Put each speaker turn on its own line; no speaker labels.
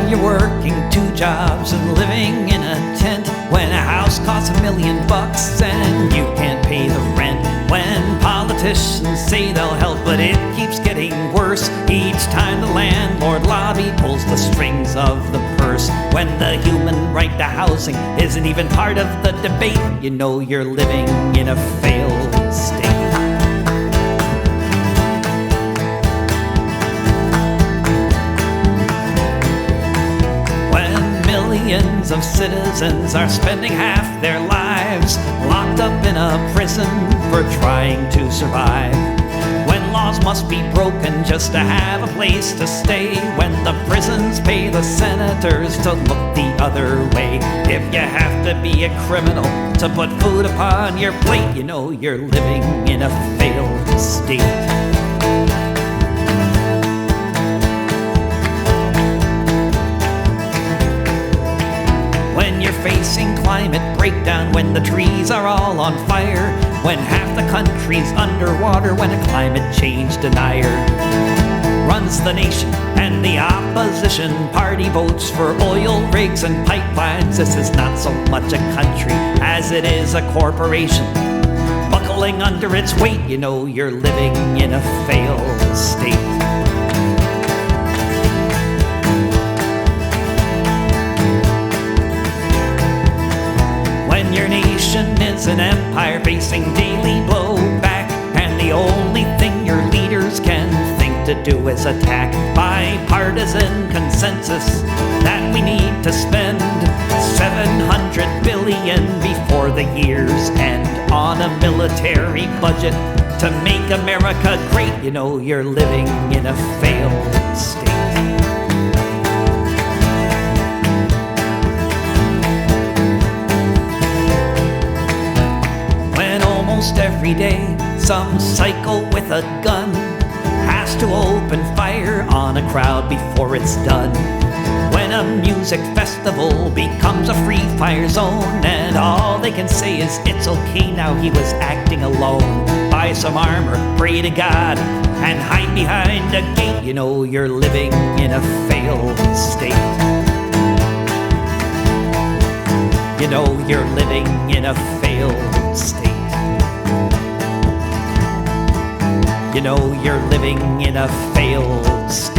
when you're working 2 jobs and living in a tent, when a house costs $1 million and you can't pay the rent, when politicians say they'll help but it keeps getting worse each time the landlord lobby pulls the strings of the purse, when the human right to housing isn't even part of the debate, you know you're living in a failed state. Millions of citizens are spending half their lives locked up in a prison for trying to survive. When laws must be broken just to have a place to stay. When the prisons pay the senators to look the other way. If you have to be a criminal to put food upon your plate, you know you're living in a failed state. Facing climate breakdown, when the trees are all on fire, when half the country's underwater, when a climate change denier runs the nation and the opposition party votes for oil rigs and pipelines. This is not so much a country as it is a corporation buckling under its weight. You know you're living in a failed state. Your nation is an empire facing daily blowback, and the only thing your leaders can think to do is attack. Bipartisan consensus that we need to spend $700 billion before the year's end on a military budget to make America great. You know you're living in a failed state. Every day, some psycho with a gun has to open fire on a crowd before it's done. When a music festival becomes a free fire zone, and all they can say is it's okay now, he was acting alone. Buy some armor, pray to God, and hide behind a gate. You know you're living in a failed state. You know you're living in a failed state. You know you're living in a failed state.